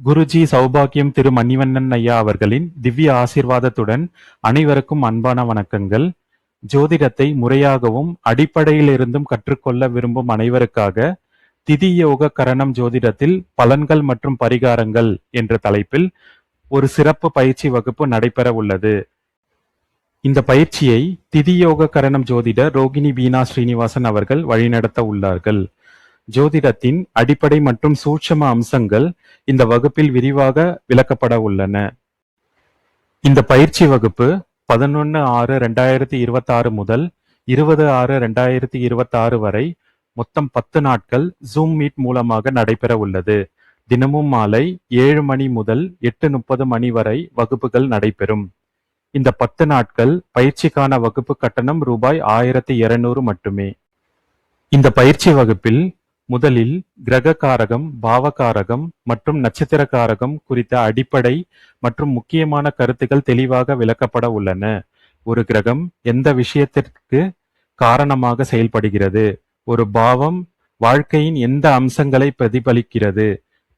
குருஜி சௌபாக்கியம் திரு மணிவண்ணன் ஐயா அவர்களின் திவ்ய ஆசீர்வாதத்துடன் அனைவருக்கும் அன்பான வணக்கங்கள். ஜோதிடத்தை முறையாகவும் அடிப்படையிலிருந்தும் கற்றுக்கொள்ள விரும்பும் அனைவருக்காக திதி யோக கரணம் ஜோதிடத்தில் பலன்கள் மற்றும் பரிகாரங்கள் என்ற தலைப்பில் ஒரு சிறப்பு பயிற்சி வகுப்பு நடைபெற உள்ளது. இந்த பயிற்சியை திதி யோக கரணம் ஜோதிடர் ரோகிணி வீணா ஸ்ரீனிவாசன் அவர்கள் வழிநடத்த உள்ளார்கள். ஜோதிடத்தின் அடிப்படை மற்றும் சூட்சம அம்சங்கள் இந்த வகுப்பில் விரிவாக விளக்கப்பட உள்ளன. இந்த பயிற்சி வகுப்பு 11/6/2026 முதல் 20/6/2026 வரை மொத்தம் 10 நாட்கள் ஜூம் மீட் மூலமாக நடைபெற உள்ளது. தினமும் மாலை 7 மணி முதல் 8:30 மணி வரை வகுப்புகள் நடைபெறும். இந்த 10 நாட்கள் பயிற்சிக்கான வகுப்பு கட்டணம் ரூபாய் 1200 மட்டுமே. இந்த பயிற்சி வகுப்பில் முதலில் கிரக காரகம், பாவகாரகம் மற்றும் நட்சத்திர காரகம் குறித்த அடிப்படை மற்றும் முக்கியமான கருத்துக்கள் தெளிவாக விளக்கப்பட உள்ளன. ஒரு கிரகம் எந்த விஷயத்திற்கு காரணமாக செயல்படுகிறது, ஒரு பாவம் வாழ்க்கையின் எந்த அம்சங்களை பிரதிபலிக்கிறது,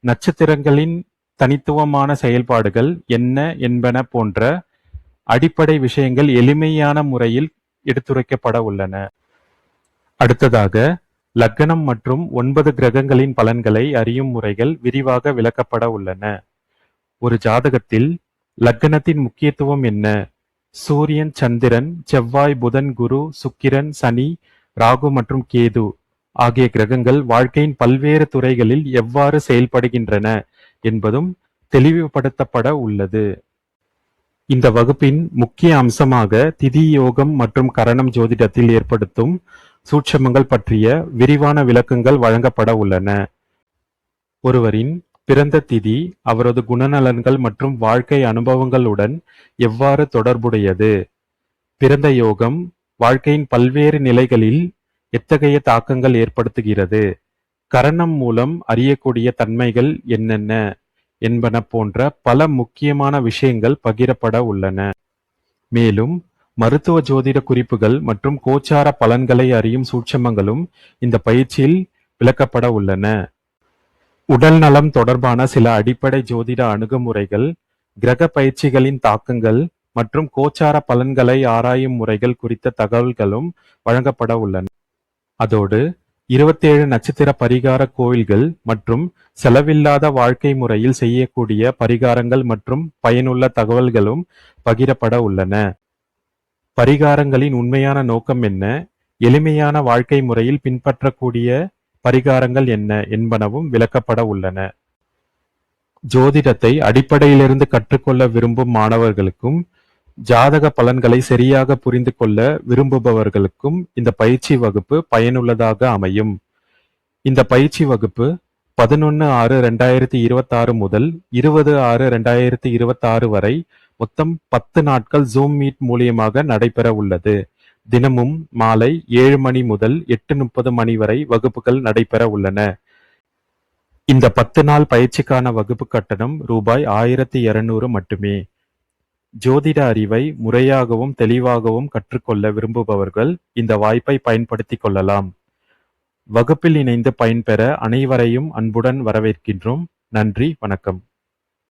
நட்சத்திரங்களின் தனித்துவமான செயல்பாடுகள் என்ன என்பன போன்ற அடிப்படை விஷயங்கள் எளிமையான முறையில் எடுத்துரைக்கப்பட உள்ளன. அடுத்ததாக லக்னம் மற்றும் 9 கிரகங்களின் பலன்களை அறியும் முறைகள் விரிவாக விளக்கப்பட உள்ளன. ஒரு ஜாதகத்தில் லக்னத்தின் முக்கியத்துவம் என்ன, சூரியன், சந்திரன், செவ்வாய், புதன், குரு, சுக்கிரன், சனி, ராகு மற்றும் கேது ஆகிய கிரகங்கள் வாழ்க்கையின் பல்வேறு துறைகளில் எவ்வாறு செயல்படுகின்றன என்பதும் தெளிவுபடுத்தப்பட உள்ளது. இந்த வகுப்பின் முக்கிய அம்சமாக திதி யோகம் மற்றும் கரணம் ஜோதிடத்தில் ஏற்படுத்தும் சூட்சமங்கள் பற்றிய விரிவான விளக்கங்கள் வழங்கப்பட உள்ளன. ஒருவரின் பிறந்த திதி அவரது குணநலன்கள் மற்றும் வாழ்க்கை அனுபவங்களுடன் எவ்வாறு தொடர்புடையது, பிறந்த யோகம் வாழ்க்கையின் பல்வேறு நிலைகளில் எத்தகைய தாக்கங்கள் ஏற்படுத்துகிறது, கரணம் மூலம் அறியக்கூடிய தன்மைகள் என்னென்ன என்பன போன்ற பல முக்கியமான விஷயங்கள் பகிரப்பட உள்ளன. மேலும் மருத்துவ ஜோதிட குறிப்புகள் மற்றும் கோச்சார பலன்களை அறியும் சூட்சமங்களும் இந்த பயிற்சியில் விளக்கப்பட உள்ளன. உடல் நலம் தொடர்பான சில அடிப்படை ஜோதிட அணுகுமுறைகள், கிரக பயிற்சிகளின் தாக்கங்கள் மற்றும் கோச்சார பலன்களை ஆராயும் முறைகள் குறித்த தகவல்களும் வழங்கப்பட உள்ளன. அதோடு 27 நட்சத்திர பரிகார கோயில்கள் மற்றும் செலவில்லாத வாழ்க்கை முறையில் செய்யக்கூடிய பரிகாரங்கள் மற்றும் பயனுள்ள தகவல்களும் பகிரப்பட உள்ளன. பரிகாரங்களின் உண்மையான நோக்கம் என்ன, எளிமையான வாழ்க்கை முறையில் பின்பற்றக்கூடிய பரிகாரங்கள் என்ன என்பனவும் விளக்கப்பட உள்ளன. ஜோதிடத்தை அடிப்படையிலிருந்து கற்றுக்கொள்ள விரும்பும் மாணவர்களுக்கும் ஜாதக பலன்களை சரியாக புரிந்து கொள்ள விரும்புபவர்களுக்கும் இந்த பயிற்சி வகுப்பு பயனுள்ளதாக அமையும். இந்த பயிற்சி வகுப்பு 11/6/2026 முதல் 20/6/2026 வரை மொத்தம் 10 நாட்கள் ஜூம் மீட் மூலியமாக நடைபெற உள்ளது. தினமும் மாலை 7 மணி முதல் 8:30 மணி வரை வகுப்புகள் நடைபெற உள்ளன. இந்த 10 நாள் பயிற்சிக்கான வகுப்பு கட்டணம் ரூபாய் 1200 மட்டுமே. ஜோதிட அறிவை முறையாகவும் தெளிவாகவும் கற்றுக்கொள்ள விரும்புபவர்கள் இந்த வாய்ப்பை பயன்படுத்திக் கொள்ளலாம். வகுப்பில் இணைந்து பயன்பெற அனைவரையும் அன்புடன் வரவேற்கின்றோம். நன்றி, வணக்கம்.